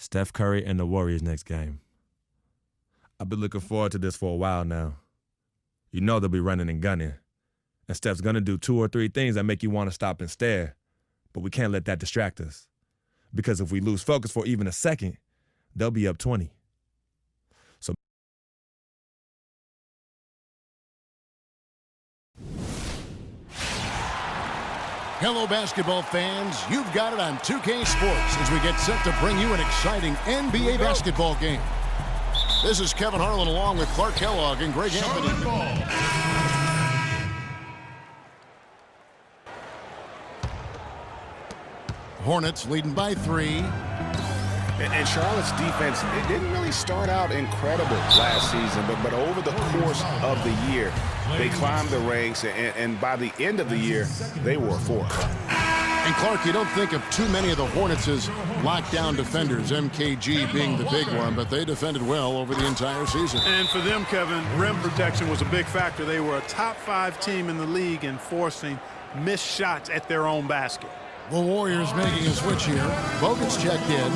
Steph Curry and the Warriors next game. I've been looking forward to this for a while now. You know they'll be running and gunning. And Steph's going to do 2 or 3 things that make you want to stop and stare. But we can't let that distract us. Because if we lose focus for even a second, they'll be up 20. So hello, basketball fans. You've got it on 2K Sports as we get set to bring you an exciting NBA basketball game. This is Kevin Harlan along with Clark Kellogg and Greg Anthony. Hornets leading by 3. And Charlotte's defense, it didn't really start out incredible last season, but over the course of the year, they climbed the ranks, and by the end of the year, they were 4th. And Clark, you don't think of too many of the Hornets as lockdown defenders, MKG being the big one, but they defended well over the entire season. And for them, Kevin, rim protection was a big factor. They were a top 5 team in the league in forcing missed shots at their own basket. The Warriors making a switch here. Bogut's checked in.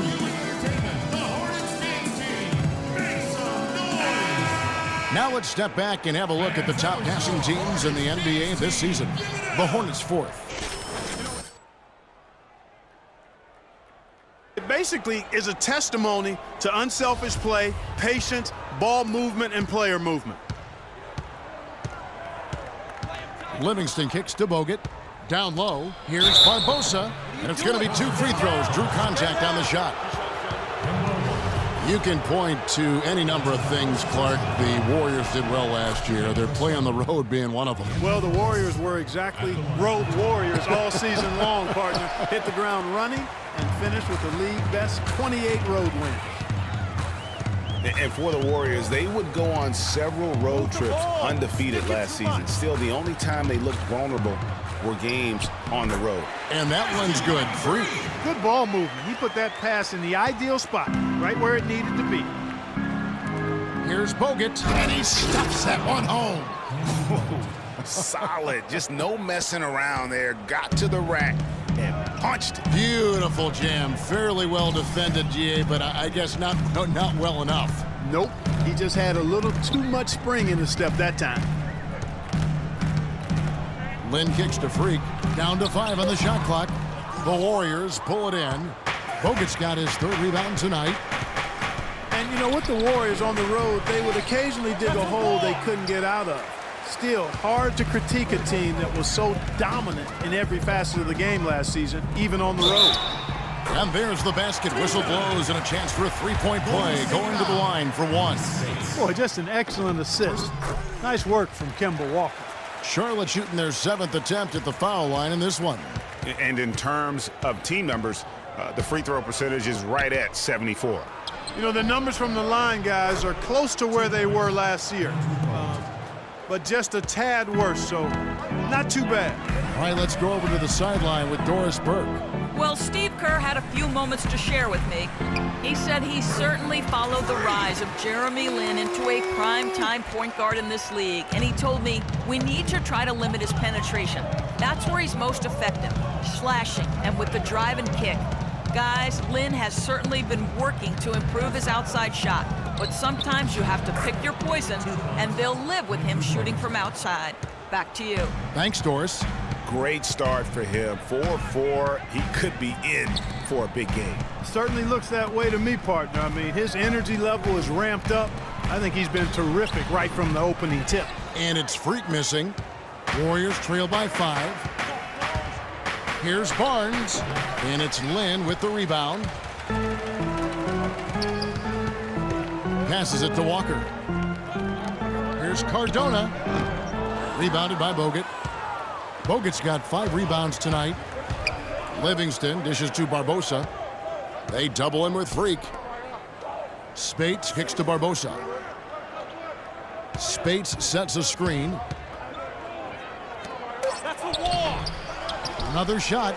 Now let's step back and have a look at the top passing teams in the NBA this season. The Hornets 4th. It basically is a testimony to unselfish play, patience, ball movement, and player movement. Livingston kicks to Bogut. Down low, here's Barbosa, and it's going to be 2 free throws. Drew contact on the shot. You can point to any number of things, Clark. The Warriors did well last year. Their play on the road being one of them. Well, the Warriors were exactly road warriors all season long, partner. Hit the ground running and finished with the league best 28 road wins. And for the Warriors, they would go on several road trips undefeated last season. Still, the only time they looked vulnerable were games on the road. And that one's good. Free. Good ball movement. He put that pass in the ideal spot, right where it needed to be. Here's Bogut, and he stuffs that one home. Solid. Just no messing around there. Got to the rack and punched it. Beautiful jam. Fairly well defended, GA, but I guess not well enough. Nope. He just had a little too much spring in the step that time. Lynn kicks to Freak. Down to 5 on the shot clock. The Warriors pull it in. Bogut's got his 3rd rebound tonight. And you know, with the Warriors on the road, they would occasionally dig a hole they couldn't get out of. Still, hard to critique a team that was so dominant in every facet of the game last season, even on the road. And there's the basket. Whistle blows and a chance for a 3-point play. Going to the line for 1. Boy, just an excellent assist. Nice work from Kemba Walker. Charlotte shooting their 7th attempt at the foul line in this one. And in terms of team numbers, the free throw percentage is right at 74. You know, the numbers from the line, guys, are close to where they were last year. But just a tad worse, so not too bad. All right, let's go over to the sideline with Doris Burke. Well, Steve Kerr had a few moments to share with me. He said he certainly followed the rise of Jeremy Lin into a prime-time point guard in this league, and he told me we need to try to limit his penetration. That's where he's most effective, slashing and with the drive and kick. Guys, Lin has certainly been working to improve his outside shot, but sometimes you have to pick your poison, and they'll live with him shooting from outside. Back to you. Thanks, Doris. Great start for him. 4-4. He could be in for a big game. Certainly looks that way to me, partner. I mean, his energy level is ramped up. I think he's been terrific right from the opening tip. And it's Freak missing. Warriors trail by 5. Here's Barnes, and it's Lynn with the rebound. Passes it to Walker. Here's Cardona. Rebounded by Bogut. Bogut's got 5 rebounds tonight. Livingston dishes to Barbosa. They double him with Freak. Spates kicks to Barbosa. Spates sets a screen. Another shot.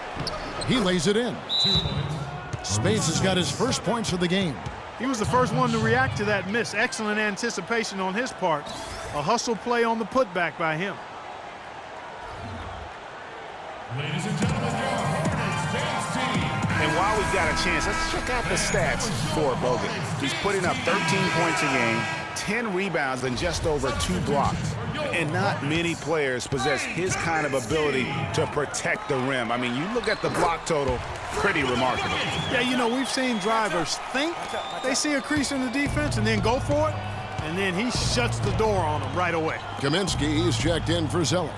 He lays it in. Spates has got his first points of the game. He was the first one to react to that miss. Excellent anticipation on his part. A hustle play on the putback by him. Ladies and gentlemen, your Hornets dance team. And while we've got a chance, let's check out the stats for Bogut. He's putting up 13 points a game, 10 rebounds, and just over 2 blocks. And not many players possess his kind of ability to protect the rim. I mean, you look at the block total, pretty remarkable. Yeah, you know, we've seen drivers think they see a crease in the defense and then go for it, and then he shuts the door on them right away. Kaminsky is checked in for Zeller.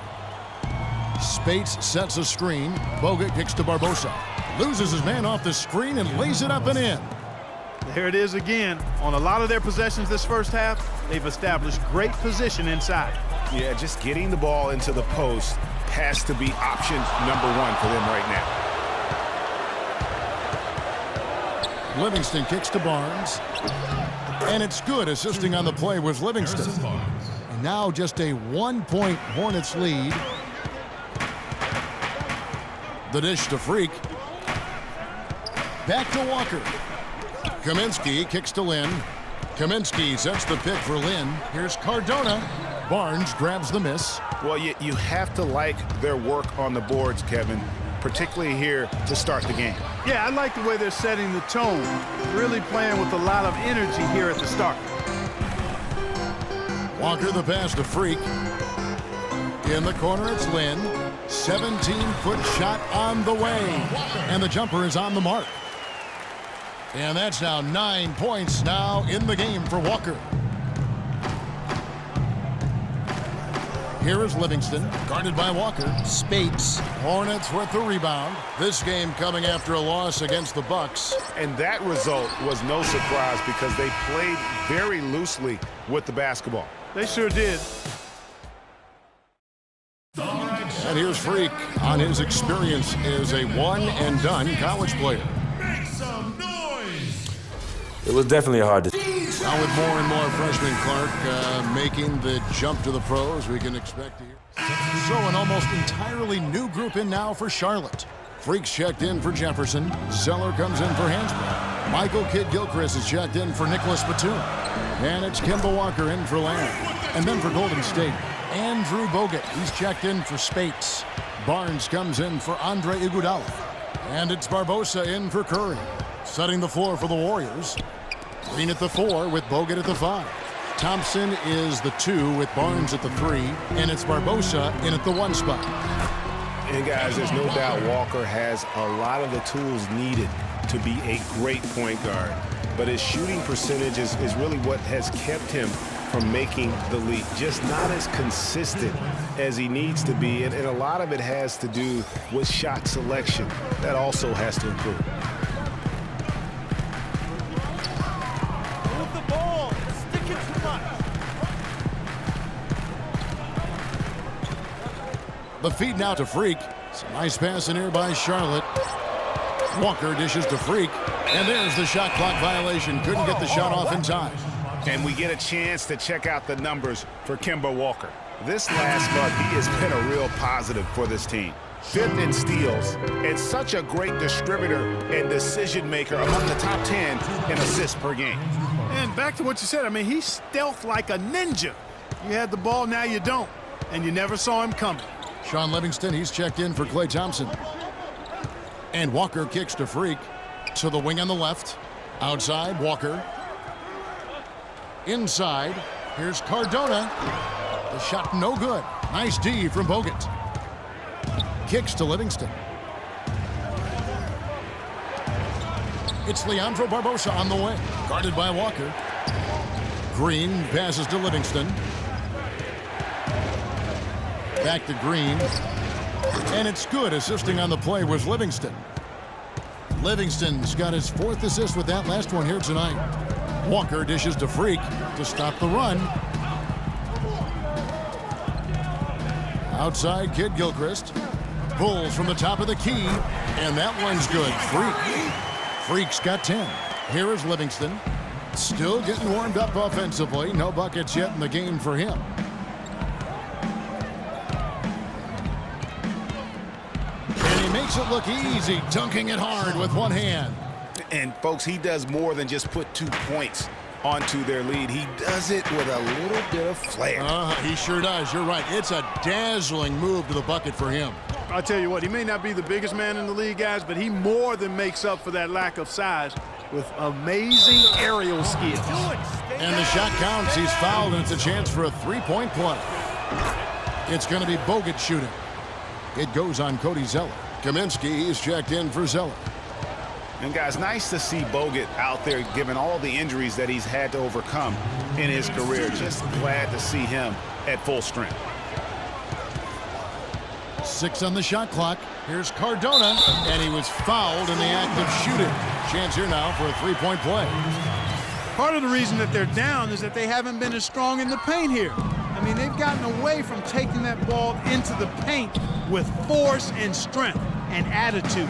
Spates sets a screen. Bogut kicks to Barbosa. Loses his man off the screen and lays it up and in. There it is again. On a lot of their possessions this first half, they've established great position inside. Yeah, just getting the ball into the post has to be option number 1 for them right now. Livingston kicks to Barnes. And it's good. Assisting on the play was Livingston. And now just a 1-point Hornets lead. The dish to Freak. Back to Walker. Kaminsky kicks to Lynn. Kaminsky sets the pick for Lynn. Here's Cardona. Barnes grabs the miss. Well, you have to like their work on the boards, Kevin, particularly here to start the game. Yeah, I like the way they're setting the tone. Really playing with a lot of energy here at the start. Walker the pass to Freak. In the corner, it's Lynn. 17-foot shot on the way. And the jumper is on the mark. And that's now 9 points now in the game for Walker. Here is Livingston, guarded by Walker. Spates. Hornets with the rebound. This game coming after a loss against the Bucks. And that result was no surprise because they played very loosely with the basketball. They sure did. And here's Freak on his experience as a one-and-done college player. It was definitely hard to. Now with more and more freshmen, Clark, making the jump to the pros, we can expect to hear. So an almost entirely new group in now for Charlotte. Freak's checked in for Jefferson. Zeller comes in for Hansbrough. Michael Kidd-Gilchrist is checked in for Nicholas Batum. And it's Kemba Walker in for Lamb. And then for Golden State, Andrew Bogut. He's checked in for Spates. Barnes comes in for Andre Iguodala. And it's Barbosa in for Curry. Setting the floor for the Warriors. Green at the 4 with Bogut at the 5. Thompson is the 2 with Barnes at the 3. And it's Barbosa in at the 1 spot. And guys, there's no doubt Walker has a lot of the tools needed to be a great point guard. But his shooting percentage is really what has kept him from making the leap. Just not as consistent as he needs to be. And a lot of it has to do with shot selection. That also has to improve. The feed now to Freak. It's a nice pass in here by Charlotte. Walker dishes to Freak. And there's the shot clock violation. Couldn't get the shot off in time. And we get a chance to check out the numbers for Kemba Walker. This last month, he has been a real positive for this team. 5th in steals, and such a great distributor and decision maker, among the top 10 in assists per game. And back to what you said, I mean, he's stealth like a ninja. You had the ball, now you don't. And you never saw him coming. Sean Livingston, he's checked in for Klay Thompson. And Walker kicks to Freak. To the wing on the left. Outside, Walker. Inside, here's Cardona. The shot no good. Nice D from Bogut. Kicks to Livingston. It's Leandro Barbosa on the way. Guarded by Walker. Green passes to Livingston. Back to Green. And it's good. Assisting on the play was Livingston. Livingston's got his 4th assist with that last one here tonight. Walker dishes to Freak to stop the run. Outside, Kidd-Gilchrist. Pulls from the top of the key. And that one's good. Freak's got 10. Here is Livingston. Still getting warmed up offensively. No buckets yet in the game for him. Makes it look easy, dunking it hard with one hand. And folks, he does more than just put 2 points onto their lead. He does it with a little bit of flair. He sure does. You're right. It's a dazzling move to the bucket for him. I'll tell you what, he may not be the biggest man in the league, guys, but he more than makes up for that lack of size with amazing aerial skills. And the shot counts. He's fouled, and it's a chance for a three-point play. It's going to be Bogut shooting. It goes on Cody Zeller. Kaminsky is checked in for Zeller. And guys, nice to see Bogut out there given all the injuries that he's had to overcome in his career. Just glad to see him at full strength. 6 on the shot clock. Here's Cardona, and he was fouled in the act of shooting. Chance here now for a three-point play. Part of the reason that they're down is that they haven't been as strong in the paint here. I mean, they've gotten away from taking that ball into the paint with force and strength and attitude.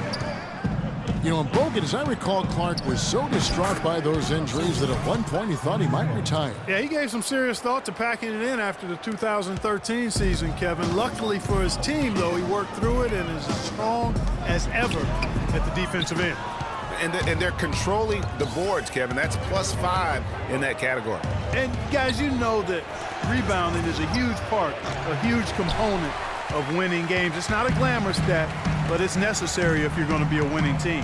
You know, Bogut, as I recall, Clark was so distraught by those injuries that at one point he thought he might retire. Yeah, he gave some serious thought to packing it in after the 2013 season, Kevin. Luckily for his team, though, he worked through it and is as strong as ever at the defensive end. And they're controlling the boards, Kevin. That's +5 in that category. And, guys, you know that rebounding is a huge part, a huge component of winning games. It's not a glamour stat, but it's necessary if you're going to be a winning team.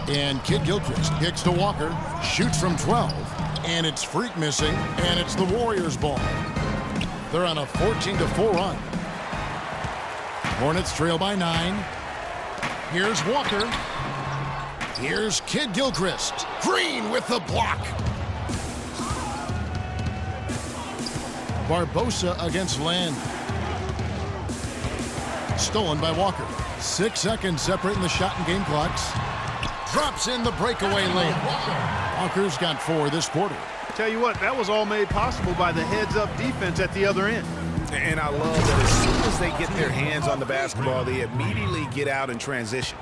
And Kid Gilchrist kicks to Walker, shoots from 12, and it's Freak missing, and it's the Warriors' ball. They're on a 14-4 run. Hornets trail by 9. Here's Walker. Here's Kid Gilchrist. Green with the block. Barbosa against Land. Stolen by Walker. 6 seconds separating the shot and game clocks. Drops in the breakaway lane. Walker's got 4 this quarter. Tell you what, that was all made possible by the heads-up defense at the other end. And I love that as soon as they get their hands on the basketball, they immediately get out in transition.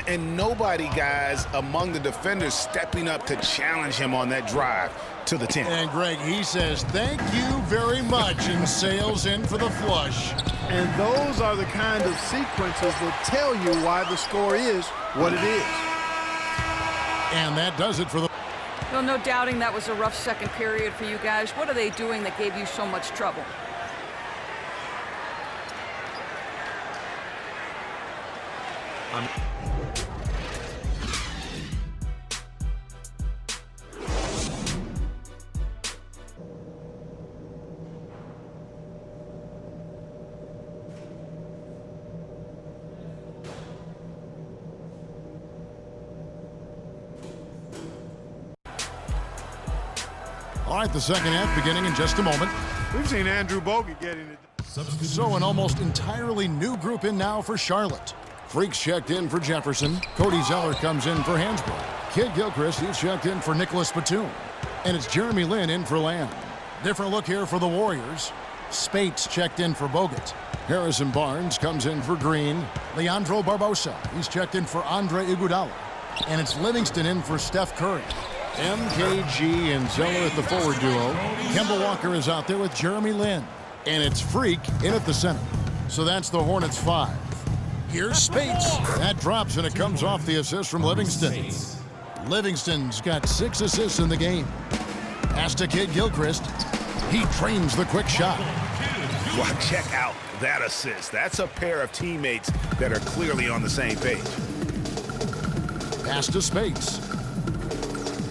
And nobody, guys, among the defenders stepping up to challenge him on that drive to the 10. And Greg, he says, thank you very much, and sails in for the flush. And those are the kind of sequences that tell you why the score is what it is. And that does it for the... Well, no doubting that was a rough second period for you guys. What are they doing that gave you so much trouble? All right, the second half beginning in just a moment. We've seen Andrew Bogut getting it. So an almost entirely new group in now for Charlotte. Freaks checked in for Jefferson. Cody Zeller comes in for Hansbrough. Kid Gilchrist, he's checked in for Nicholas Batum. And it's Jeremy Lin in for Lamb. Different look here for the Warriors. Spates checked in for Bogut. Harrison Barnes comes in for Green. Leandro Barbosa, he's checked in for Andre Iguodala. And it's Livingston in for Steph Curry. MKG and Zeller at the forward duo. Kemba Walker is out there with Jeremy Lin. And it's Freak in at the center. So that's the Hornets 5. Here's Spates. That drops, and it comes off the assist from Livingston. Livingston's got 6 assists in the game. Pass to Kid Gilchrist. He trains the quick shot. Well, check out that assist. That's a pair of teammates that are clearly on the same page. Pass to Spates.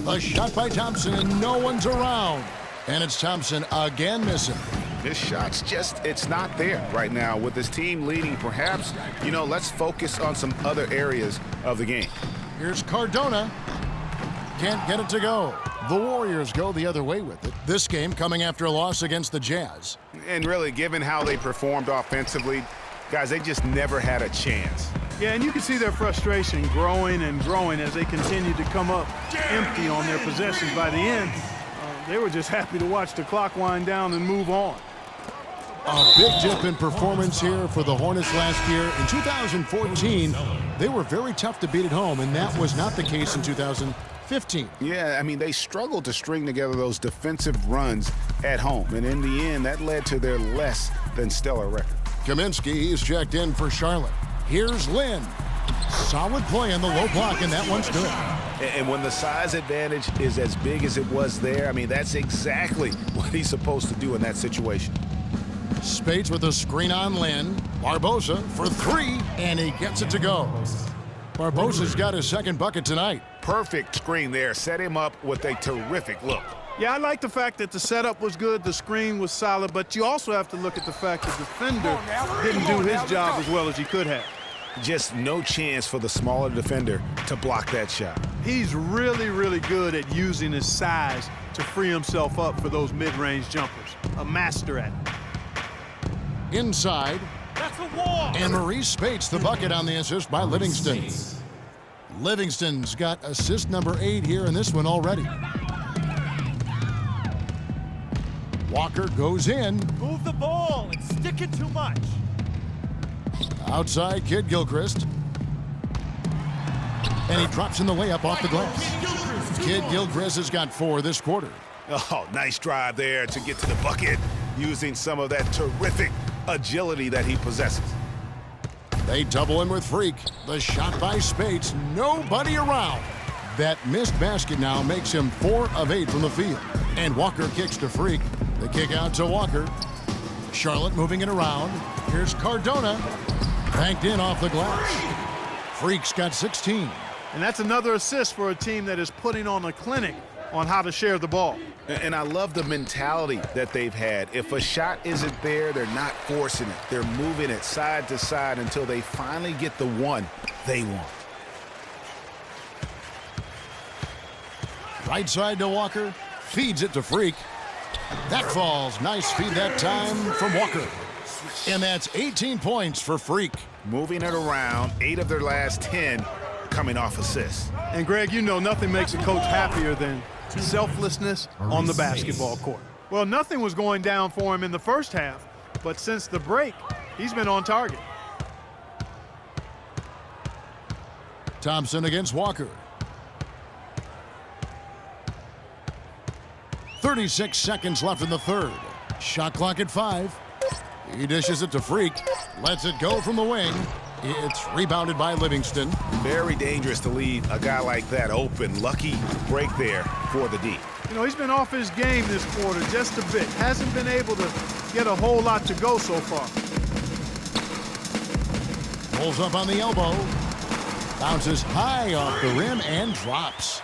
A shot by Thompson, and no one's around. And it's Thompson again missing. His shot's just, it's not there right now. With his team leading, perhaps, you know, let's focus on some other areas of the game. Here's Cardona. Can't get it to go. The Warriors go the other way with it. This game coming after a loss against the Jazz. And really, given how they performed offensively, guys, they just never had a chance. Yeah, and you can see their frustration growing and growing as they continue to come up empty on their possessions. By the end, they were just happy to watch the clock wind down and move on. A big dip in performance here for the Hornets last year. In 2014, they were very tough to beat at home, and that was not the case in 2015. Yeah, I mean, they struggled to string together those defensive runs at home, and in the end, that led to their less than stellar record. Kaminsky is checked in for Charlotte. Here's Lin. Solid play on the low block, and that one's good. And when the size advantage is as big as it was there, I mean, that's exactly what he's supposed to do in that situation. Spates with a screen on Lin. Barbosa for three, and he gets it to go. Barbosa's got his second bucket tonight. Perfect screen there. Set him up with a terrific look. Yeah, I like the fact that the setup was good, the screen was solid, but you also have to look at the fact the defender didn't do his job as well as he could have. Just no chance for the smaller defender to block that shot. He's really, really good at using his size to free himself up for those mid-range jumpers. A master at it. Inside. That's a wall. And Maurice Spates the bucket on the assist by Livingston. Livingston's got assist number 8 here in this one already. Walker goes in. Move the ball and stick it too much. Outside, Kid Gilchrist. And he drops in the layup off the glass. Kid Gilchrist has got 4 this quarter. Oh, nice drive there to get to the bucket using some of that terrific agility that he possesses. They double him with Freak. The shot by Spates. Nobody around. That missed basket now makes him 4 of 8 from the field. And Walker kicks to Freak. The kick out to Walker. Charlotte moving it around. Here's Cardona. Banked in off the glass. Freak's got 16. And that's another assist for a team that is putting on a clinic on how to share the ball. And I love the mentality that they've had. If a shot isn't there, they're not forcing it. They're moving it side to side until they finally get the one they want. Right side to Walker. Feeds it to Freak. That falls. Nice feed that time from Walker. And that's 18 points for Freak. Moving it around, 8 of their last 10 coming off assists. And Greg, you know nothing makes a coach happier than selflessness on the basketball court. Well, nothing was going down for him in the first half, but since the break, he's been on target. Thompson against Walker. 36 seconds left in the third. Shot clock at 5. He dishes it to Freak. Lets it go from the wing. It's rebounded by Livingston. Very dangerous to leave a guy like that open. Lucky break there for the D. You know, he's been off his game this quarter just a bit. Hasn't been able to get a whole lot to go so far. Pulls up on the elbow. Bounces high off the rim and drops.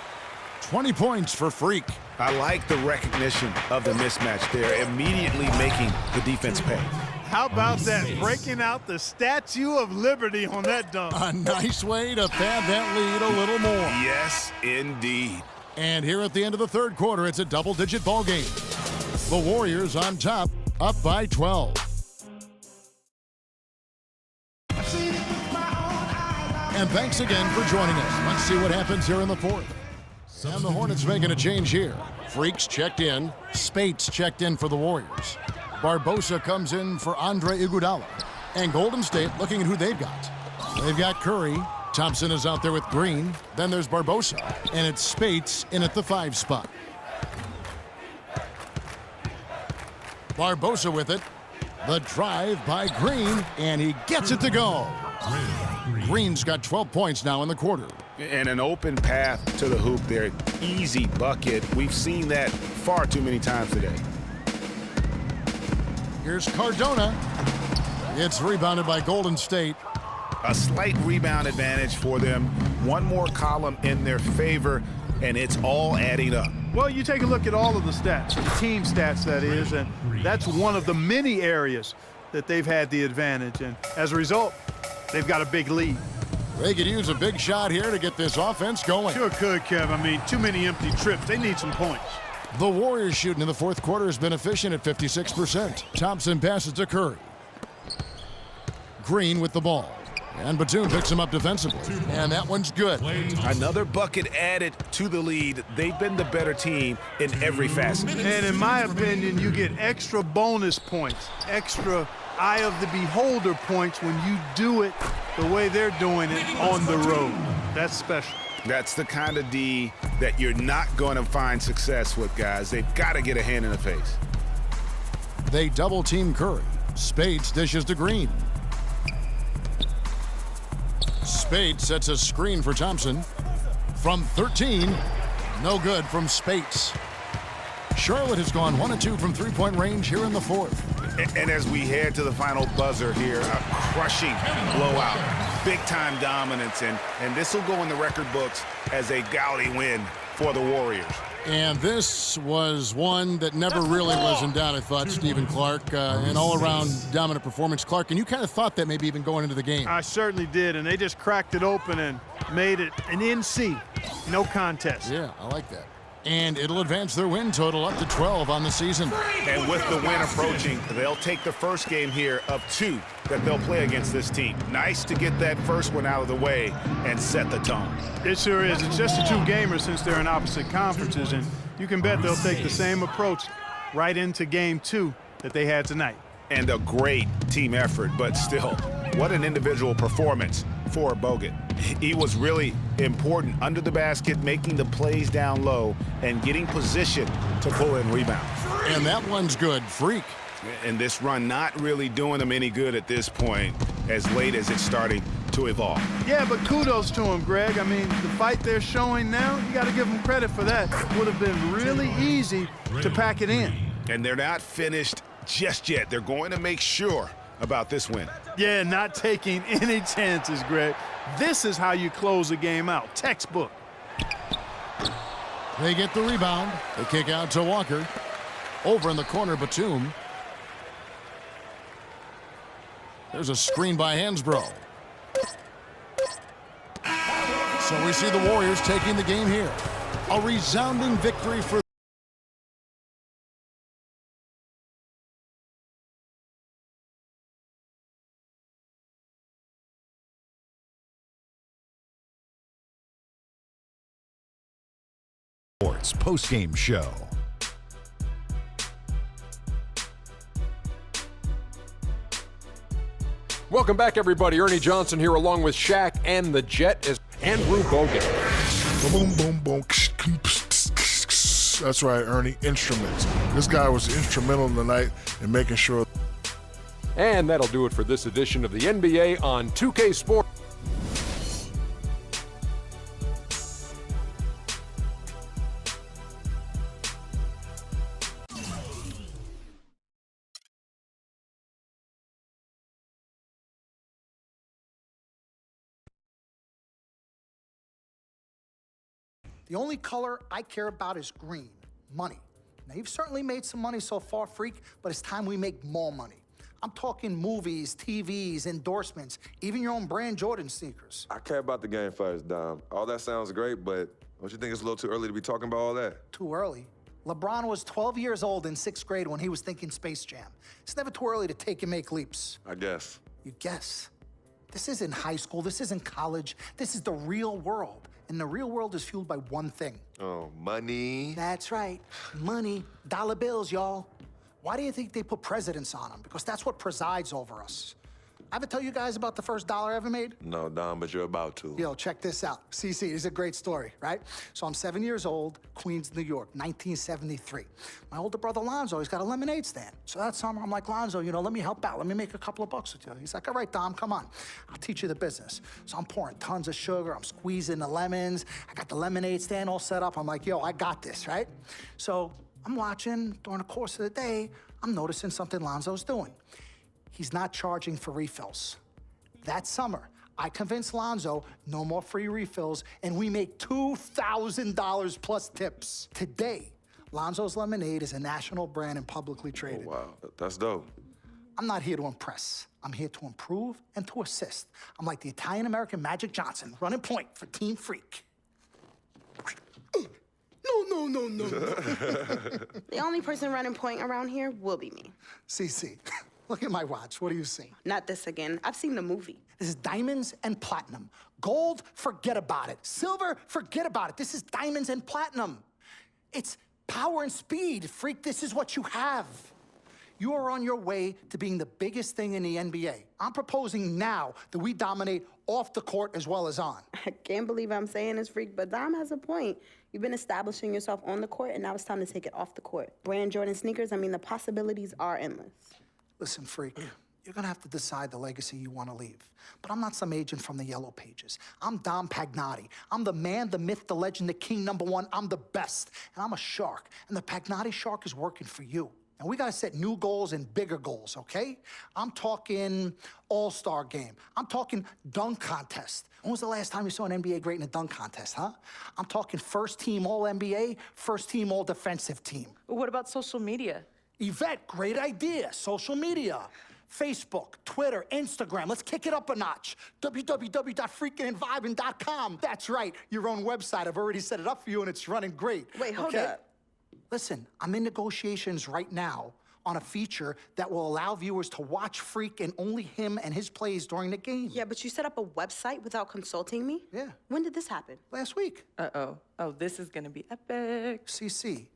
20 points for Freak. I like the recognition of the mismatch there, immediately making the defense pay. How about that, breaking out the Statue of Liberty on that dunk? A nice way to pad that lead a little more. Yes, indeed. And here at the end of the third quarter, it's a double-digit ball game. The Warriors on top, up by 12. And thanks again for joining us. Let's see what happens here in the fourth. And the Hornets making a change here. Freaks checked in. Spates checked in for the Warriors. Barbosa comes in for Andre Iguodala. And Golden State looking at who they've got. They've got Curry. Thompson is out there with Green. Then there's Barbosa. And it's Spates in at the 5 spot. Barbosa with it. The drive by Green. And he gets it to go. Green's got 12 points now in the quarter. And an open path to the hoop there. Easy bucket. We've seen that far too many times today. Here's Cardona. It's rebounded by Golden State. A slight rebound advantage for them. One more column in their favor, and it's all adding up. Well, you take a look at all of the stats, the team stats that is, and that's one of the many areas that they've had the advantage. And as a result, they've got a big lead. They could use a big shot here to get this offense going. Sure could, Kev. I mean, too many empty trips. They need some points. The Warriors shooting in the fourth quarter has been efficient at 56%. Thompson passes to Curry. Green with the ball. And Batum picks him up defensively. And that one's good. Another bucket added to the lead. They've been the better team in every facet. And in my opinion, you get extra bonus points, extra eye of the beholder points when you do it the way they're doing it on the road. That's special. That's the kind of D that you're not going to find success with, guys. They've got to get a hand in the face. They double team Curry. Spates dishes to Green. Spates sets a screen for Thompson. From 13, no good from Spates. Charlotte has gone 1 of 2 from three-point range here in the fourth. And as we head to the final buzzer here, a crushing blowout, big-time dominance, and this will go in the record books as a gaudy win for the Warriors. And this was one that never really was in doubt, I thought, Stephen Clark. An all-around dominant performance. Clark, and you kind of thought that maybe even going into the game. I certainly did, and they just cracked it open and made it an NC. No contest. Yeah, I like that. And it'll advance their win total up to 12 on the season. And with the win approaching, they'll take the first game here of 2 that they'll play against this team. Nice to get that first one out of the way and set the tone. It sure is. It's just a 2-gamer since they're in opposite conferences, and you can bet they'll take the same approach right into game 2 that they had tonight. And a great team effort, but still, what an individual performance for Bogut. He was really important under the basket, making the plays down low and getting position to pull in rebounds. And that one's good. Freak. And this run not really doing them any good at this point, as late as it's starting to evolve. Yeah, but kudos to him, Greg. I mean, the fight they're showing now, you got to give them credit for that. It would have been really easy to pack it in. And they're not finished just yet. They're going to make sure about this win. Yeah, not taking any chances, Greg. This is how you close a game out. Textbook. They get the rebound. They kick out to Walker. Over in the corner, Batum. There's a screen by Hansbrough. So we see the Warriors taking the game here. A resounding victory for Sports post-game show. Welcome back, everybody. Ernie Johnson here along with Shaq and the Jet is Andrew Bogut. Boom, boom, boom. That's right, Ernie. Instruments. This guy was instrumental tonight in making sure. And that'll do it for this edition of the NBA on 2K Sports. The only color I care about is green, money. Now, you've certainly made some money so far, Freak, but it's time we make more money. I'm talking movies, TVs, endorsements, even your own brand Jordan sneakers. I care about the game first, Dom. All that sounds great, but don't you think it's a little too early to be talking about all that? Too early? LeBron was 12 years old in 6th grade when he was thinking Space Jam. It's never too early to take and make leaps. I guess. You guess? This isn't high school. This isn't college. This is the real world. And the real world is fueled by one thing. Oh, money. That's right. Money. Dollar bills, y'all. Why do you think they put presidents on them? Because that's what presides over us. I ever tell you guys about the first dollar I ever made? No, Dom, but you're about to. Yo, check this out. CC, this is a great story, right? So I'm 7 years old, Queens, New York, 1973. My older brother, Lonzo, he's got a lemonade stand. So that summer, I'm like, Lonzo, you know, let me help out. Let me make a couple of bucks with you. He's like, all right, Dom, come on. I'll teach you the business. So I'm pouring tons of sugar. I'm squeezing the lemons. I got the lemonade stand all set up. I'm like, yo, I got this, right? So I'm watching during the course of the day. I'm noticing something Lonzo's doing. He's not charging for refills. That summer, I convinced Lonzo no more free refills, and we make $2,000 plus tips. Today, Lonzo's Lemonade is a national brand and publicly traded. Oh, wow. That's dope. I'm not here to impress. I'm here to improve and to assist. I'm like the Italian-American Magic Johnson, running point for Team Freak. No. The only person running point around here will be me. CC, look at my watch. What do you see? Not this again. I've seen the movie. This is diamonds and platinum. Gold, forget about it. Silver, forget about it. This is diamonds and platinum. It's power and speed. Freak, this is what you have. You are on your way to being the biggest thing in the NBA. I'm proposing now that we dominate off the court as well as on. I can't believe I'm saying this, Freak, but Dom has a point. You've been establishing yourself on the court, and now it's time to take it off the court. Brand Jordan sneakers, I mean, the possibilities are endless. Listen, Freak, you're gonna have to decide the legacy you wanna leave. But I'm not some agent from the Yellow Pages. I'm Dom Pagnotti. I'm the man, the myth, the legend, the king #1. I'm the best, and I'm a shark. And the Pagnotti shark is working for you. And we got to set new goals and bigger goals, okay? I'm talking all-star game. I'm talking dunk contest. When was the last time you saw an NBA great in a dunk contest, huh? I'm talking first team All-NBA, first team All-Defensive team. What about social media? Yvette, great idea. Social media. Facebook, Twitter, Instagram. Let's kick it up a notch. www.freakinandvibing.com. That's right, your own website. I've already set it up for you and it's running great. Wait, hold okay? up. Listen, I'm in negotiations right now on a feature that will allow viewers to watch Freak and only him and his plays during the game. Yeah, but you set up a website without consulting me? Yeah. When did this happen? Last week. Uh-oh. Oh, this is gonna be epic. CC,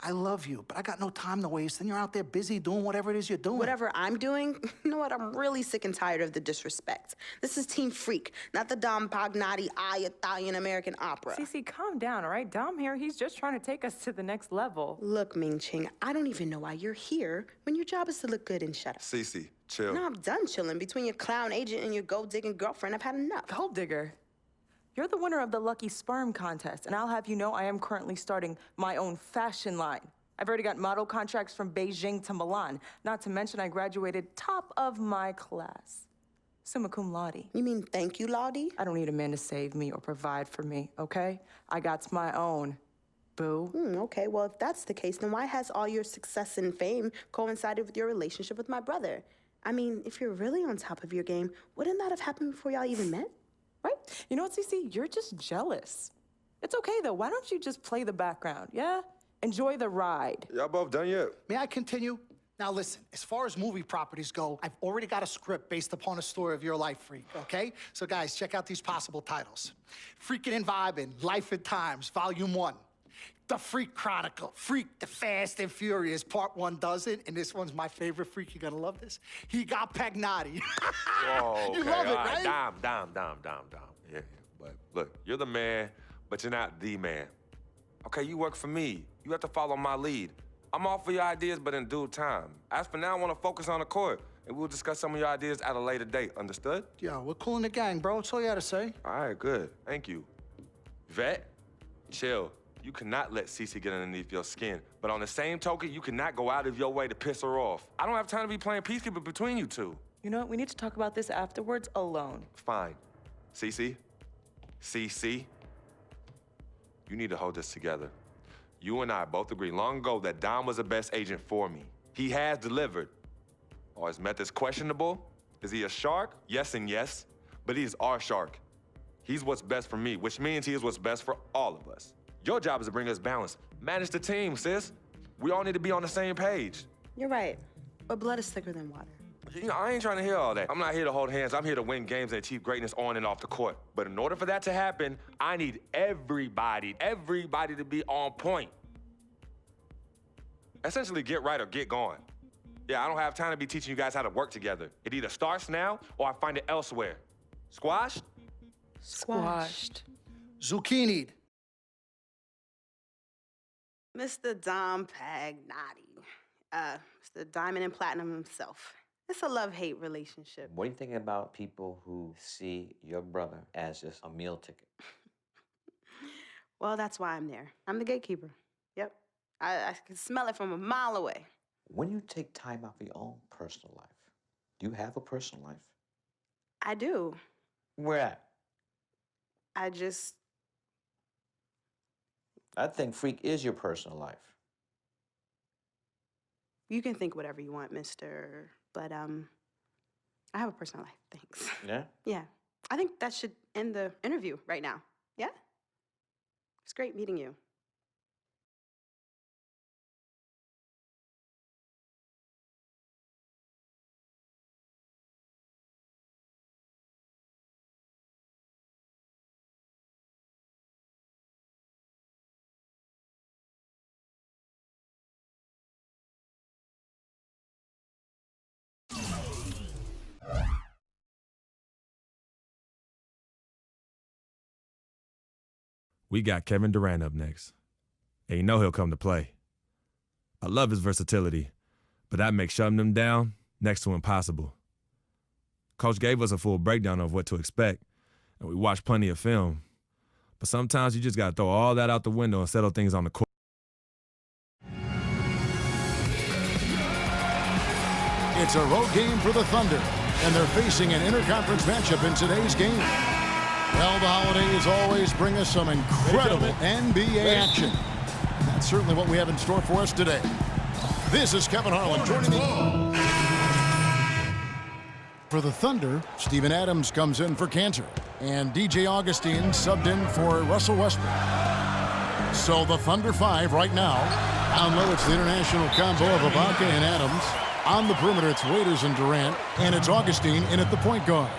I love you, but I got no time to waste, and you're out there busy doing whatever it is you're doing. Whatever I'm doing, you know what? I'm really sick and tired of the disrespect. This is Team Freak, not the Dom Pagnotti Italian-American opera. Cece, calm down, all right? Dom here, he's just trying to take us to the next level. Look, Ming Ching, I don't even know why you're here when your job is to look good and shut up. Cece, chill. No, I'm done chilling. Between your clown agent and your gold-digging girlfriend, I've had enough. Gold digger. You're the winner of the Lucky Sperm contest, and I'll have you know I am currently starting my own fashion line. I've already got model contracts from Beijing to Milan, not to mention I graduated top of my class. Summa cum laude. You mean thank you, Lottie? I don't need a man to save me or provide for me, okay? I got my own, boo. Okay, well, if that's the case, then why has all your success and fame coincided with your relationship with my brother? I mean, if you're really on top of your game, wouldn't that have happened before y'all even met? Right? You know what, Cece? You're just jealous. It's okay, though. Why don't you just play the background, yeah? Enjoy the ride. Y'all both done yet? May I continue? Now listen, as far as movie properties go, I've already got a script based upon a story of your life, Freak, okay? So guys, check out these possible titles. Freakin' and Vibin', Life and Times, Volume 1. The Freak Chronicle, Freak the Fast and Furious, Part 1 does it, and this one's my favorite, Freak, you're gonna love this. He got Pagnotti. Whoa, You okay, love it, all right? Dom. Yeah, but look, you're the man, but you're not the man. Okay, you work for me. You have to follow my lead. I'm all for your ideas, but in due time. As for now, I want to focus on the court, and we'll discuss some of your ideas at a later date. Understood? Yo, we're cool in the gang, bro. That's all you had to say. All right, good. Thank you. Vet, chill. You cannot let Cece get underneath your skin. But on the same token, you cannot go out of your way to piss her off. I don't have time to be playing peacekeeper between you two. You know what? We need to talk about this afterwards alone. Fine. Cece, you need to hold this together. You and I both agreed long ago that Dom was the best agent for me. He has delivered. Are his methods questionable? Is he a shark? Yes and yes, but he is our shark. He's what's best for me, which means he is what's best for all of us. Your job is to bring us balance. Manage the team, sis. We all need to be on the same page. You're right, but blood is thicker than water. You know, I ain't trying to hear all that. I'm not here to hold hands. I'm here to win games and achieve greatness on and off the court. But in order for that to happen, I need everybody to be on point. Essentially, get right or get gone. Yeah, I don't have time to be teaching you guys how to work together. It either starts now or I find it elsewhere. Squashed? Squashed. Zucchini'd. Mr. Dom Pagnotti. Mr. Diamond and Platinum himself. It's a love-hate relationship. What do you think about people who see your brother as just a meal ticket? Well, that's why I'm there. I'm the gatekeeper. Yep. I can smell it from a mile away. When you take time out for your own personal life, do you have a personal life? I do. Where at? I think Freak is your personal life. You can think whatever you want, mister. But, I have a personal life, thanks. Yeah? Yeah. I think that should end the interview right now. Yeah? It's great meeting you. We got Kevin Durant up next. And you know he'll come to play. I love his versatility, but that makes shutting him down next to impossible. Coach gave us a full breakdown of what to expect, and we watched plenty of film. But sometimes you just got to throw all that out the window and settle things on the court. It's a road game for the Thunder, and they're facing an interconference matchup in today's game. Well, the holidays always bring us some incredible NBA action. That's certainly what we have in store for us today. This is Kevin Harlan joining me. For the Thunder, Steven Adams comes in for Cantor, and DJ Augustine subbed in for Russell Westbrook. So the Thunder 5 right now. Down low, it's the international combo of Ibaka and Adams. On the perimeter, it's Waiters and Durant, and it's Augustine in at the point guard.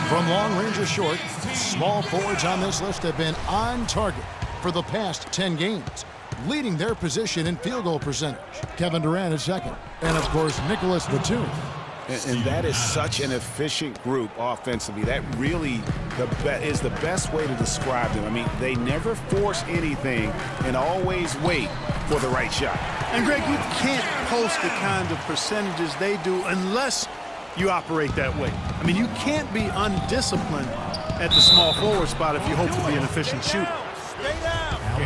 From long range or short, small forwards on this list have been on target for the past 10 games, leading their position in field goal percentage. Kevin Durant is second, and of course, Nicholas Batum. And that is such an efficient group offensively. That really is the best way to describe them. I mean, they never force anything and always wait for the right shot. And, Greg, you can't post the kind of percentages they do unless you operate that way. I mean, you can't be undisciplined at the small forward spot if you hope to be an efficient shooter.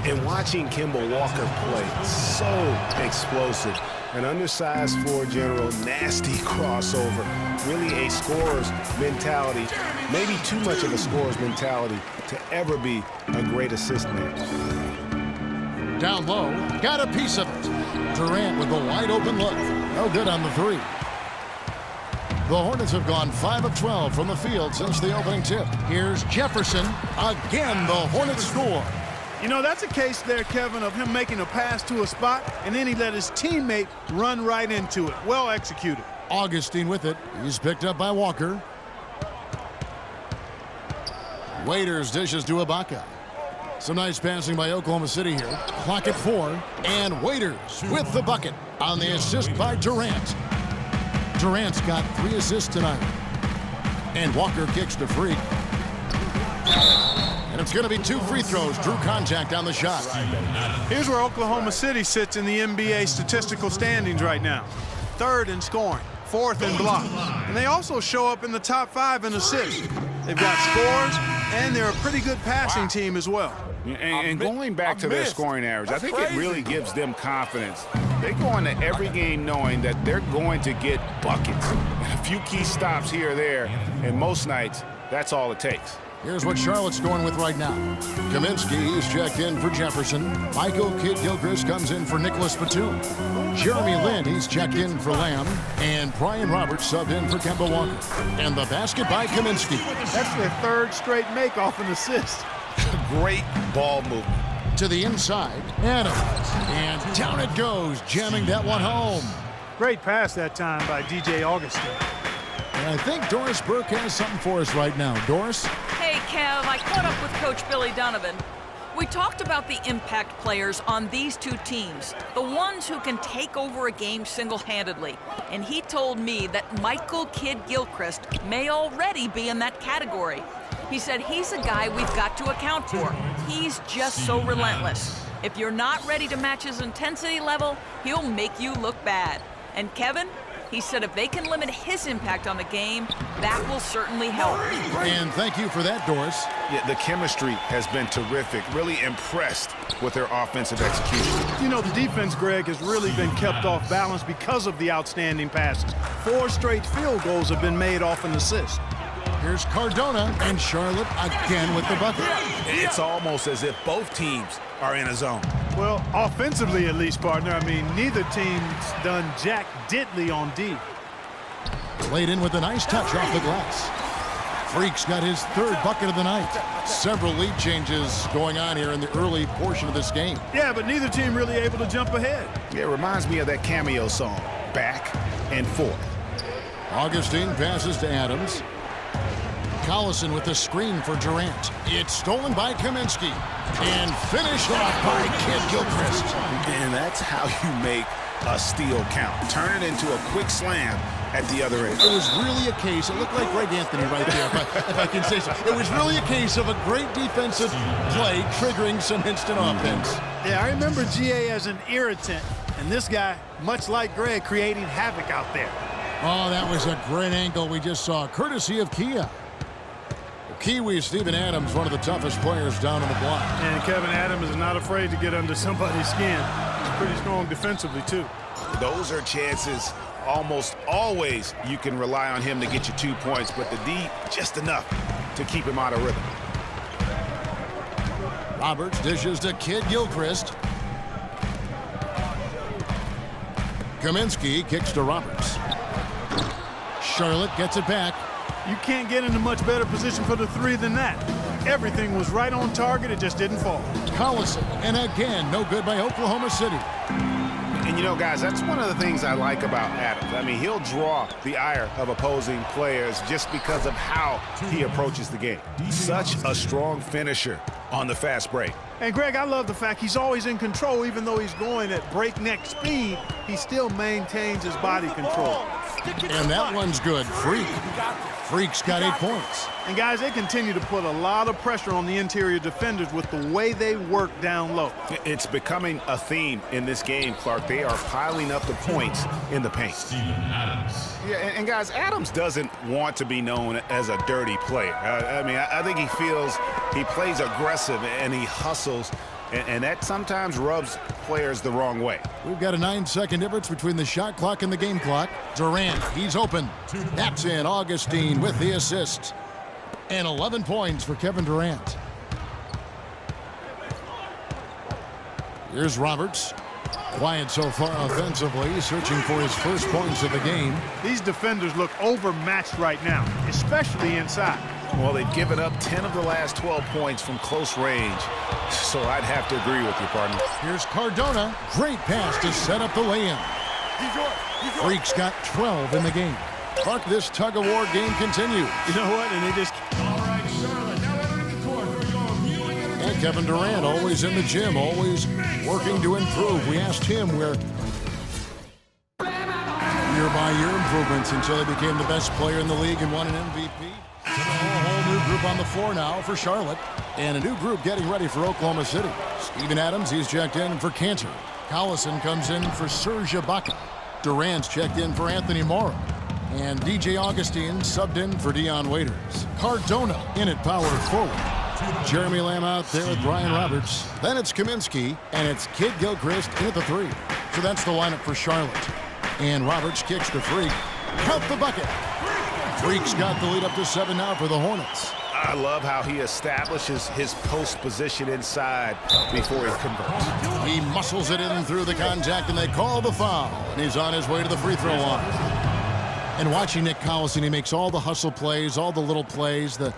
And watching Kemba Walker play, so explosive. An undersized floor general, nasty crossover. Really a scorer's mentality, maybe too much of a scorer's mentality to ever be a great assist man. Down low, got a piece of it. Durant with a wide open look. No good on the three. The Hornets have gone 5 of 12 from the field since the opening tip. Here's Jefferson. Again, the Hornets score. You know, that's a case there, Kevin, of him making a pass to a spot, and then he let his teammate run right into it. Well executed. Augustine with it. He's picked up by Walker. Waiters dishes to Ibaka. Some nice passing by Oklahoma City here. Clock at 4. And Waiters with the bucket on the assist by Durant. Durant's got 3 assists tonight. And Walker kicks to free. And it's going to be 2 free throws. Drew contact on the shot. Here's where Oklahoma City sits in the NBA statistical standings right now. 3rd in scoring, 4th in blocks. And they also show up in the top 5 in assists. They've got scores, and they're a pretty good passing team as well. And going back to their scoring average, I think it really gives them confidence. They go into every game knowing that they're going to get buckets. A few key stops here or there, and most nights, that's all it takes. Here's what Charlotte's going with right now. Kaminsky is checked in for Jefferson. Michael Kidd-Gilchrist comes in for Nicholas Batum. Jeremy Lin, he's checked in for Lamb. And Brian Roberts subbed in for Kemba Walker. And the basket by Kaminsky. That's their 3rd straight make off an assist. Great ball movement. To the inside, Adams. And down it goes, jamming that one home. Great pass that time by DJ Augustine. And I think Doris Burke has something for us right now. Doris? Hey, Kev, I caught up with Coach Billy Donovan. We talked about the impact players on these 2 teams, the ones who can take over a game single-handedly. And he told me that Michael Kidd-Gilchrist may already be in that category. He said he's a guy we've got to account for. He's just so relentless. If you're not ready to match his intensity level, he'll make you look bad. And Kevin? He said if they can limit his impact on the game, that will certainly help. And thank you for that, Doris. Yeah, the chemistry has been terrific. Really impressed with their offensive execution. You know, the defense, Greg, has really been kept off balance because of the outstanding passes. 4 straight field goals have been made off an assist. Here's Cardona and Charlotte again with the bucket. It's almost as if both teams are in a zone. Well, offensively at least, partner. I mean, neither team's done jack diddly on D. Played in with a nice touch off the glass. Freak's got his 3rd bucket of the night. Several lead changes going on here in the early portion of this game. Yeah, but neither team really able to jump ahead. Yeah, it reminds me of that cameo song, Back and Forth. Augustine passes to Adams. Collison with the screen for Durant. It's stolen by Kaminsky. And finished off by Kidd-Gilchrist. And that's how you make a steal count. Turn it into a quick slam at the other end. It was really a case, it looked like Greg Anthony right there, if I can say so. It was really a case of a great defensive play triggering some instant offense. Yeah, I remember GA as an irritant, and this guy, much like Greg, creating havoc out there. Oh, that was a great angle we just saw, courtesy of Kia. Kiwi Steven Adams, one of the toughest players down on the block. And Kevin Adams is not afraid to get under somebody's skin. Pretty strong defensively, too. Those are chances almost always you can rely on him to get you 2 points, but the D, just enough to keep him out of rhythm. Roberts dishes to Kid Gilchrist. Kaminsky kicks to Roberts. Charlotte gets it back. You can't get in a much better position for the three than that. Everything was right on target. It just didn't fall. Collison, and again, no good by Oklahoma City. And you know, guys, that's one of the things I like about Adams. I mean, he'll draw the ire of opposing players just because of how he approaches the game. Such a strong finisher on the fast break. And Greg, I love the fact he's always in control. Even though he's going at breakneck speed, he still maintains his body control. And that one's good. Freak's got 8 points. And guys, they continue to put a lot of pressure on the interior defenders with the way they work down low. It's becoming a theme in this game, Clark. They are piling up the points in the paint. Yeah, and guys, Adams doesn't want to be known as a dirty player. I mean, I think he feels he plays aggressive and he hustles, and that sometimes rubs players the wrong way. We've got a 9-second difference between the shot clock and the game clock. Durant, he's open. That's in. Augustine with the assist. And 11 points for Kevin Durant. Here's Roberts. Quiet so far offensively, searching for his first points of the game. These defenders look overmatched right now, especially inside. Well, they've given up 10 of the last 12 points from close range, so I'd have to agree with you, partner. Here's Cardona. Great pass to set up the lay-in. Freak's got 12 in the game. Clark, this tug-of-war game continues. You know what? And they just... And Kevin Durant, always in the gym, always working to improve. We asked him where year-by-year improvements until he became the best player in the league and won an MVP. A whole new group on the floor now for Charlotte. And a new group getting ready for Oklahoma City. Steven Adams, he's checked in for Cantor. Collison comes in for Serge Ibaka. Durant's checked in for Anthony Morrow. And DJ Augustine subbed in for Dion Waiters. Cardona in at power forward. Jeremy Lamb out there with Brian Roberts. Then it's Kaminsky, and it's Kid Gilchrist in at the 3. So that's the lineup for Charlotte. And Roberts kicks to Freak. Count the bucket. Freak's got the lead up to 7 now for the Hornets. I love how he establishes his post position inside before he converts. He muscles it in through the contact, and they call the foul. And he's on his way to the free throw line. And watching Nick Collison, he makes all the hustle plays, all the little plays, the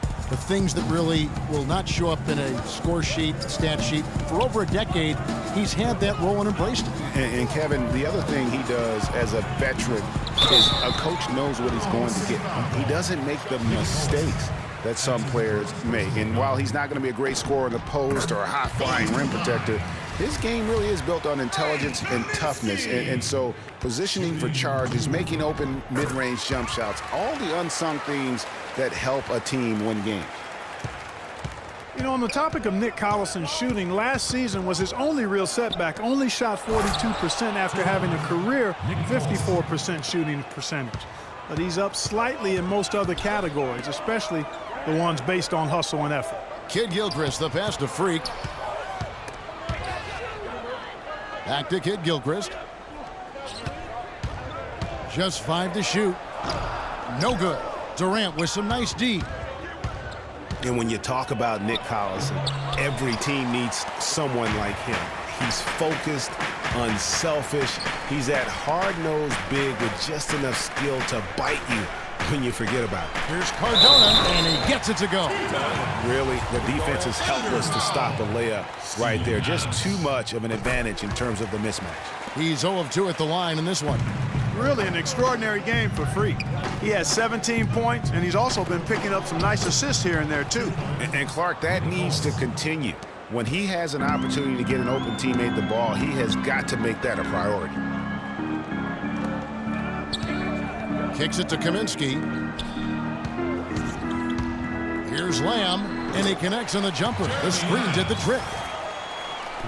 things that really will not show up in a score sheet, stat sheet. For over a decade, he's had that role and embraced it. And Kevin, the other thing he does as a veteran is a coach knows what he's going to get. He doesn't make the mistakes that some players make. And while he's not going to be a great scorer in the post or a high-flying rim protector, his game really is built on intelligence and toughness. And so positioning for charges, making open mid-range jump shots, all the unsung things that help a team win games. You know, on the topic of Nick Collison's shooting, last season was his only real setback. Only shot 42% after having a career 54% shooting percentage. But he's up slightly in most other categories, especially the ones based on hustle and effort. Kid Gilchrist, the pass to Freak. Back to Kid Gilchrist. Just 5 to shoot. No good. Durant with some nice D. And when you talk about Nick Collison, every team needs someone like him. He's focused, unselfish. He's that hard-nosed big with just enough skill to bite you when you forget about it. Here's Cardona, and he gets it to go. Really, the defense is helpless to stop a layup right there. Just too much of an advantage in terms of the mismatch. He's 0 of 2 at the line in this one. Really an extraordinary game for Freak. He has 17 points, and he's also been picking up some nice assists here and there, too. And Clark, that needs to continue. When he has an opportunity to get an open teammate the ball, he has got to make that a priority. Kicks it to Kaminsky. Here's Lamb, and he connects on the jumper. The screen did the trick.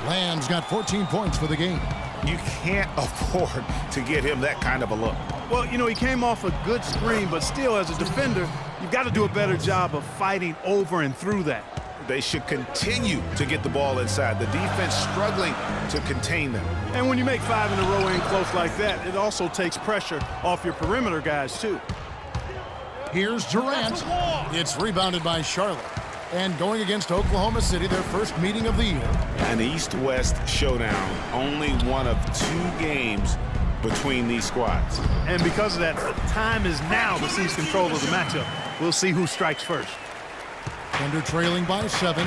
Lamb's got 14 points for the game. You can't afford to get him that kind of a look. Well, you know, he came off a good screen, but still, as a defender, you've got to do a better job of fighting over and through that. They should continue to get the ball inside. The defense struggling to contain them. And when you make 5 in a row in close like that, it also takes pressure off your perimeter guys, too. Here's Durant. It's rebounded by Charlotte. And going against Oklahoma City, their first meeting of the year. An East-West showdown. Only one of 2 games between these squads. And because of that, time is now to seize control of the matchup. We'll see who strikes first. Thunder trailing by 7.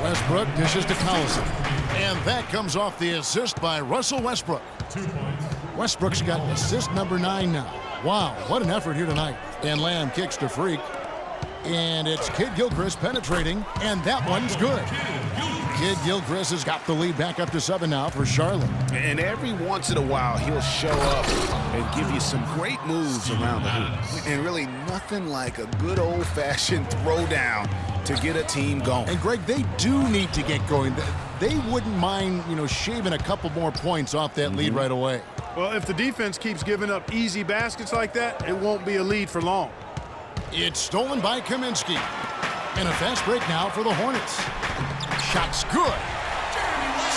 Westbrook dishes to Collison. And that comes off the assist by Russell Westbrook. Westbrook's got assist number 9 now. Wow, what an effort here tonight. And Lamb kicks to Freak. And it's Kid Gilchrist penetrating, and that one's good. Kid Gilchrist has got the lead back up to 7 now for Charlotte. And every once in a while, he'll show up and give you some great moves around the hoop. And really nothing like a good old-fashioned throwdown to get a team going. And, Greg, they do need to get going. They wouldn't mind, shaving a couple more points off that lead right away. Well, if the defense keeps giving up easy baskets like that, it won't be a lead for long. It's stolen by Kaminsky. And a fast break now for the Hornets. Shot's good.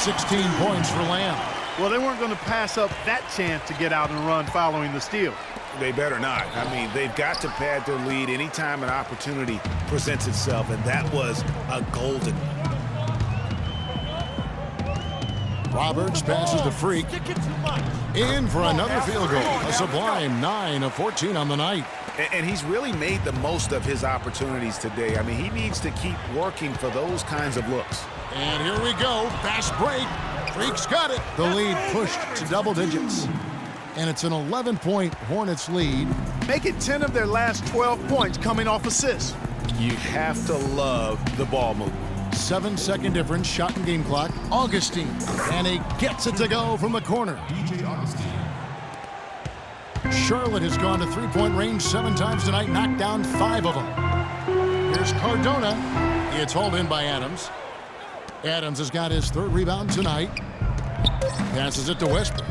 16 points for Lamb. Well, they weren't going to pass up that chance to get out and run following the steal. They better not. I mean, they've got to pad their lead anytime an opportunity presents itself, and that was a golden one. Roberts passes the Freak. In for another field goal. A sublime 9 of 14 on the night. And he's really made the most of his opportunities today. I mean, he needs to keep working for those kinds of looks. And here we go. Fast break. Freak's got it. The lead pushed to double digits. And it's an 11-point Hornets lead. Make it 10 of their last 12 points coming off assists. You have to love the ball movement. 7-second difference, shot and game clock. Augustine, and he gets it to go from the corner. Charlotte has gone to three-point range 7 times tonight, knocked down 5 of them. Here's Cardona. It's hauled in by Adams. Adams has got his 3rd rebound tonight. Passes it to Westbrook.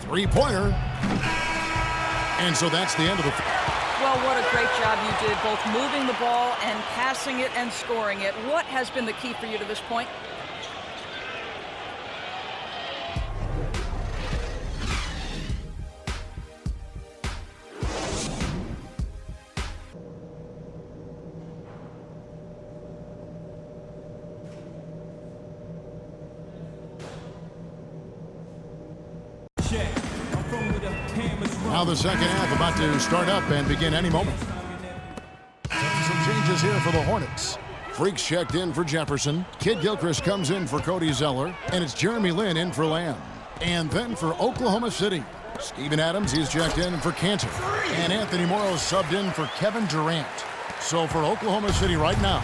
Three-pointer. And so that's the end of the... Well, what a great job you did, both moving the ball and passing it and scoring it. What has been the key for you to this point? Now the second half about to start up and begin any moment. Some changes here for the Hornets. Freaks checked in for Jefferson. Kid Gilchrist comes in for Cody Zeller. And it's Jeremy Lin in for Lamb. And then for Oklahoma City, Steven Adams, he's checked in for Cantor. And Anthony Morrow subbed in for Kevin Durant. So for Oklahoma City right now,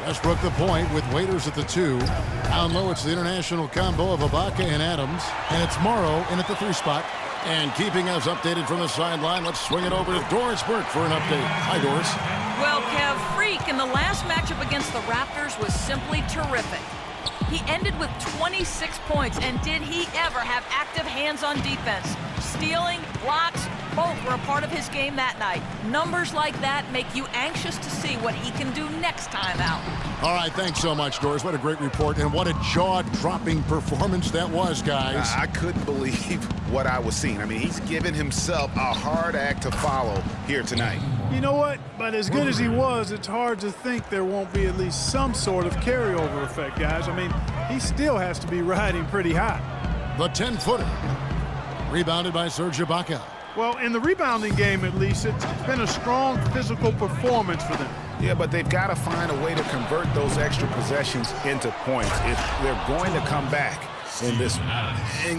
Westbrook the point with Waiters at the 2. Down low, it's the international combo of Ibaka and Adams. And it's Morrow in at the 3 spot. And keeping us updated from the sideline, let's swing it over to Doris Burke for an update. Hi, Doris. Well, Kev, Freak in the last matchup against the Raptors was simply terrific. He ended with 26 points, and did he ever have active hands on defense? Stealing, blocks, both were a part of his game that night. Numbers like that make you anxious to see what he can do next time out. All right, thanks so much, Doris. What a great report, and what a jaw-dropping performance that was, guys. I couldn't believe what I was seeing. I mean, he's given himself a hard act to follow here tonight. You know what? But as good as he was, it's hard to think there won't be at least some sort of carryover effect, guys. I mean, he still has to be riding pretty high. The 10-footer. Rebounded by Serge Ibaka. Well, in the rebounding game, at least, it's been a strong physical performance for them. Yeah, but they've got to find a way to convert those extra possessions into points if they're going to come back in this one.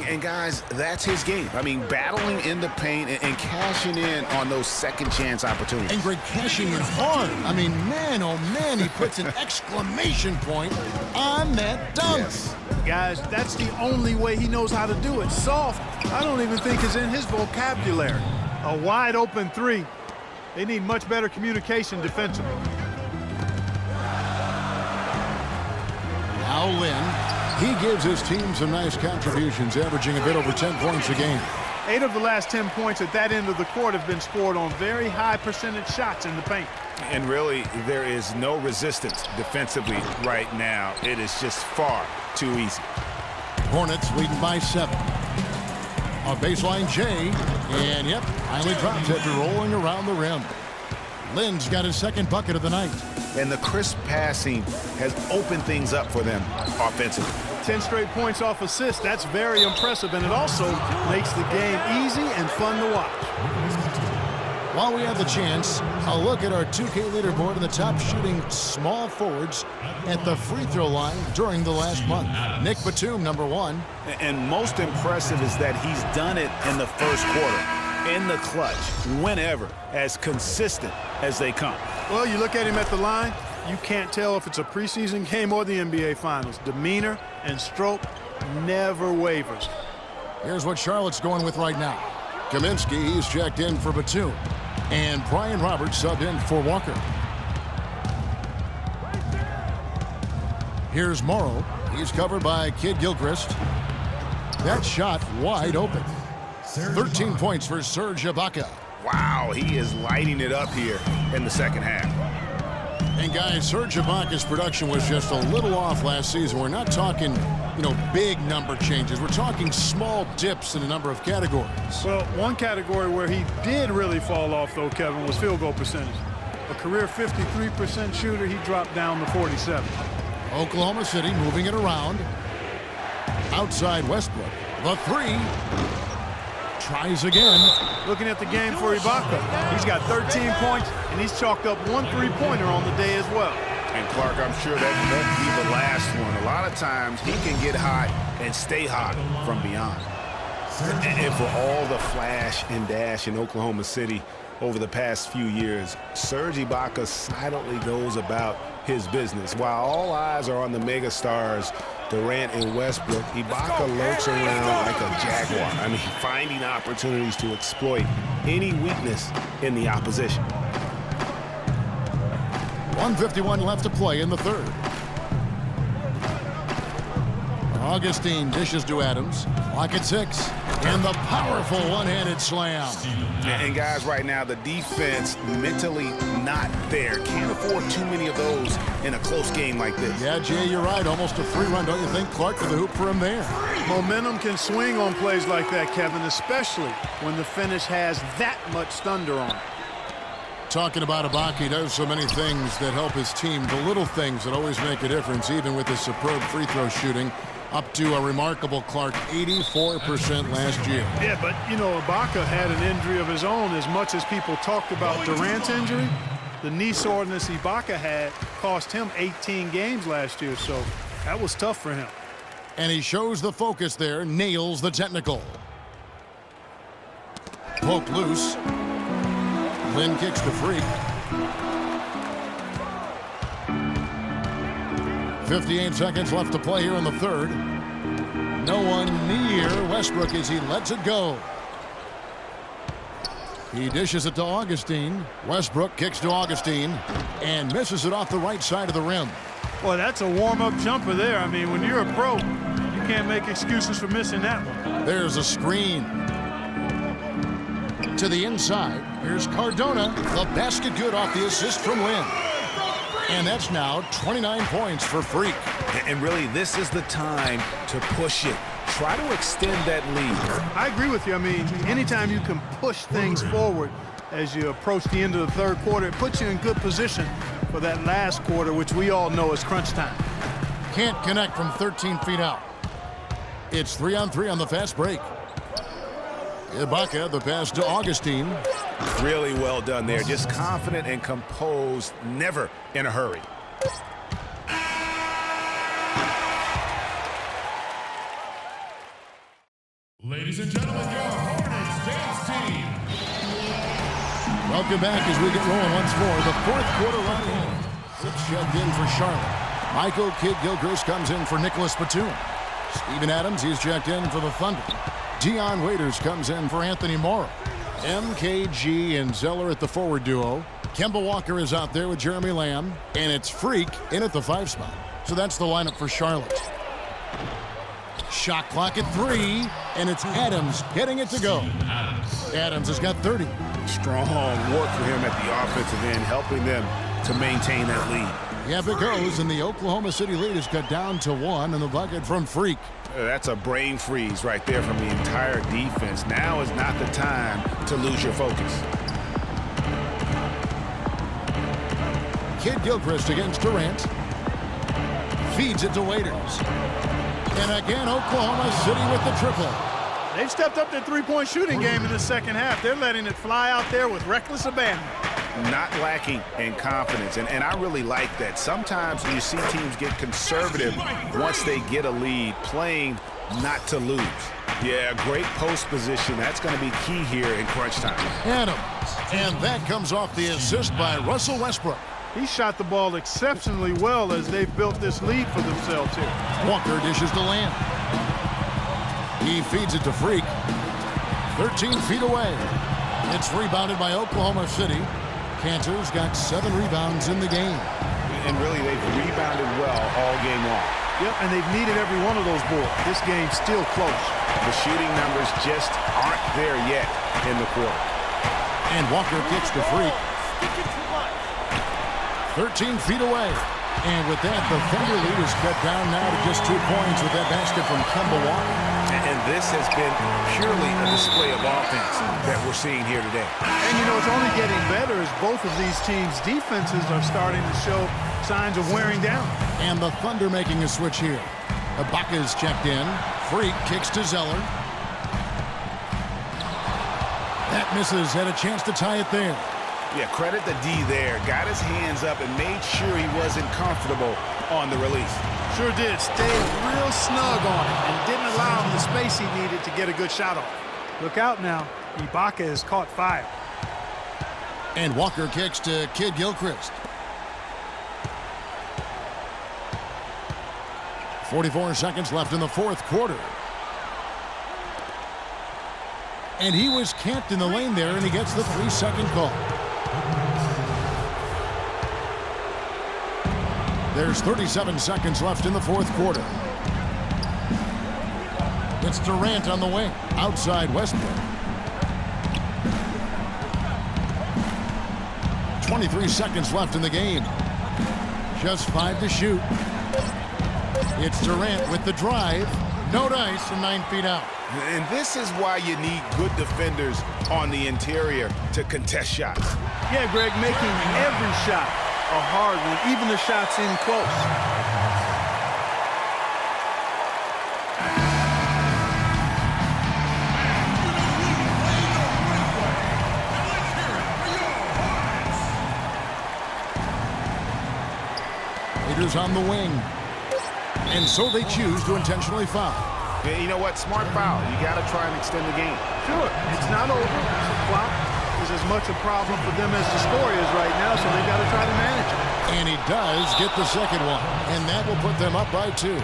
And guys, that's his game. I mean, battling in the paint and cashing in on those second chance opportunities. And Greg, cashing in hard. I mean, man, oh man, he puts an exclamation point on that dunk. Yes. Guys, that's the only way he knows how to do it. Soft, I don't even think is in his vocabulary. A wide open 3. They need much better communication defensively. Now Lin. He gives his team some nice contributions, averaging a bit over 10 points a game. 8 of the last 10 points at that end of the court have been scored on very high percentage shots in the paint. And really, there is no resistance defensively right now. It is just far too easy. Hornets leading by 7. A baseline J, and yep, finally drops after rolling around the rim. Lynn's got his second bucket of the night. And the crisp passing has opened things up for them offensively. 10 straight points off assists. That's very impressive, and it also makes the game easy and fun to watch. While we have the chance, a look at our 2K leaderboard of the top shooting small forwards at the free throw line during the last month. Nick Batum, number 1. And most impressive is that he's done it in the first quarter, in the clutch, whenever, as consistent as they come. Well, you look at him at the line, you can't tell if it's a preseason game or the NBA Finals. Demeanor and stroke never wavers. Here's what Charlotte's going with right now. Kaminsky, he's checked in for Batum. And Brian Roberts subbed in for Walker. Here's Morrow. He's covered by Kid Gilchrist. That shot wide open. 13 points for Serge Ibaka. Wow, he is lighting it up here in the second half. And guys, Serge Ibaka's production was just a little off last season. We're not talking, big number changes. We're talking small dips in a number of categories. Well, one category where he did really fall off, though, Kevin, was field goal percentage. A career 53% shooter, he dropped down to 47. Oklahoma City moving it around. Outside Westbrook. The 3. Tries again. Looking at the game for Ibaka. He's got 13 points, and he's chalked up 1 3-pointer on the day as well. And Clark, I'm sure that won't be the last one. A lot of times he can get hot and stay hot from beyond. And for all the flash and dash in Oklahoma City over the past few years, Serge Ibaka silently goes about his business. While all eyes are on the mega stars, Durant and Westbrook, Ibaka lurks around like a jaguar. I mean, finding opportunities to exploit any weakness in the opposition. 1:51 left to play in the third. Augustine dishes to Adams. Lock at 6. And the powerful one-handed slam. And guys, right now, the defense mentally not there. Can't afford too many of those in a close game like this. Yeah, Jay, you're right. Almost a free run, don't you think? Clark to the hoop for him there. Momentum can swing on plays like that, Kevin, especially when the finish has that much thunder on it. Talking about Ibaka, he does so many things that help his team. The little things that always make a difference, even with his superb free throw shooting. Up to a remarkable, Clark, 84% last year. Yeah, but, Ibaka had an injury of his own. As much as people talked about Durant's injury, the knee soreness Ibaka had cost him 18 games last year, so that was tough for him. And he shows the focus there, nails the technical. Poke loose. Lynn kicks to Freak. 58 seconds left to play here in the third. No one near Westbrook as he lets it go. He dishes it to Augustine. Westbrook kicks to Augustine and misses it off the right side of the rim. Well, that's a warm-up jumper there. I mean, when you're a pro, you can't make excuses for missing that one. There's a screen. To the inside, here's Cardona. The basket good off the assist from Lynn. And that's now 29 points for Freak. And really, this is the time to push it. Try to extend that lead. I agree with you. I mean, anytime you can push things forward as you approach the end of the third quarter, it puts you in good position for that last quarter, which we all know is crunch time. Can't connect from 13 feet out. It's 3-on-3 on the fast break. Ibaka, the pass to Augustine. Really well done there. Just confident and composed, never in a hurry. Ladies and gentlemen, your Hornets dance team. Welcome back as we get rolling once more. The fourth quarter run in. Six checked in for Charlotte. Michael Kidd Gilchrist comes in for Nicholas Batum. Steven Adams, he's checked in for the Thunder. Dion Waiters comes in for Anthony Morrow. MKG and Zeller at the forward duo. Kemba Walker is out there with Jeremy Lamb. And it's Freak in at the 5 spot. So that's the lineup for Charlotte. Shot clock at 3, and it's Adams getting it to go. Adams has got 30. Strong work for him at the offensive end, helping them to maintain that lead. Yeah, it goes, and the Oklahoma City lead is cut down to 1 in the bucket from Freak. That's a brain freeze right there from the entire defense. Now is not the time to lose your focus. Kid Gilchrist against Durant. Feeds it to Waiters. And again, Oklahoma City with the triple. They've stepped up their three-point shooting game in the second half. They're letting it fly out there with reckless abandon. Not lacking in confidence, and I really like that. Sometimes you see teams get conservative once they get a lead, playing not to lose. Yeah, great post position. That's going to be key here in crunch time. Adams, and that comes off the assist by Russell Westbrook. He shot the ball exceptionally well as they've built this lead for themselves here. Walker dishes to Lamb. He feeds it to Freak. 13 feet away. It's rebounded by Oklahoma City. Cantor's got 7 rebounds in the game. And really, they've rebounded well all game long. Yep, and they've needed every one of those boards. This game's still close. The shooting numbers just aren't there yet in the quarter. And Walker kicks to Freak. 13 feet away. And with that, the Thunder lead is cut down now to just 2 points with that basket from Kemba Walker. And this has been purely a display of offense that we're seeing here today. And, you know, it's only getting better as both of these teams' defenses are starting to show signs of wearing down. And the Thunder making a switch here. Ibaka's checked in. Freak kicks to Zeller. That misses. Had a chance to tie it there. Yeah, credit the D there. Got his hands up and made sure he wasn't comfortable on the release. Sure did. Stayed real snug on it and didn't allow him the space he needed to get a good shot off. Look out now. Ibaka has caught fire. And Walker kicks to Kid Gilchrist. 44 seconds left in the fourth quarter. And he was camped in the lane there, and he gets the 3-second call. There's 37 seconds left in the fourth quarter. It's Durant on the wing, outside Westbrook. 23 seconds left in the game. Just 5 to shoot. It's Durant with the drive. No dice from 9 feet out. And this is why you need good defenders on the interior to contest shots. Yeah, Greg, making every shot a hard one, even the shots in close. Raiders on the wing. And so they choose to intentionally foul. Yeah, you know what? Smart foul. You got to try and extend the game. Sure, it's not over. The clock is as much a problem for them as the score is right now, so they got to try to manage it. And he does get the second one, and that will put them up by 2.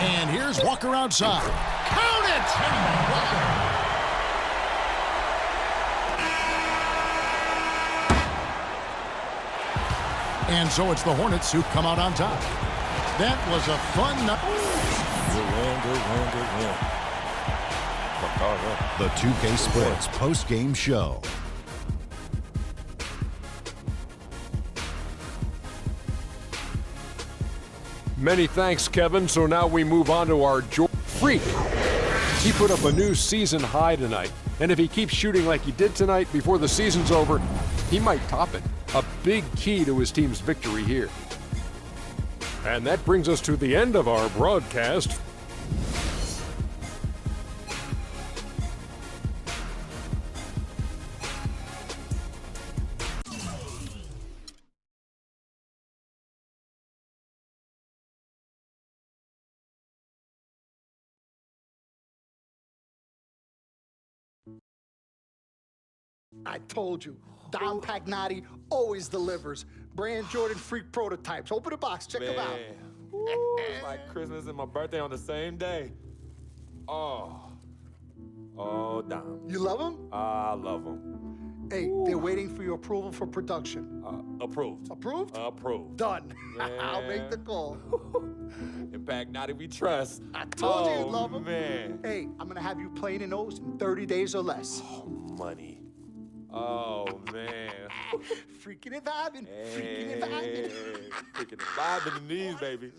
And here's Walker outside. Count it! And so it's the Hornets who come out on top. That was a fun night. The 2K Sports post-game show. Many thanks, Kevin. So now we move on to our Freak. He put up a new season high tonight. And if he keeps shooting like he did tonight before the season's over, he might top it. A big key to his team's victory here. And that brings us to the end of our broadcast. I told you, Dom Pagnotti always delivers. Brand Jordan Freak prototypes. Open the box, check them out. It's like Christmas and my birthday on the same day. Oh, Dom. You love them? I love them. Hey, they're waiting for your approval for production. Approved. Approved? Approved. Done. I'll make the call. Impact, now that we trust. I told you you'd love them. Man. Hey, I'm going to have you playing in those in 30 days or less. Oh, money. Oh, man. Freaking and vibing. Freaking and vibing. Freaking and vibing in these, baby.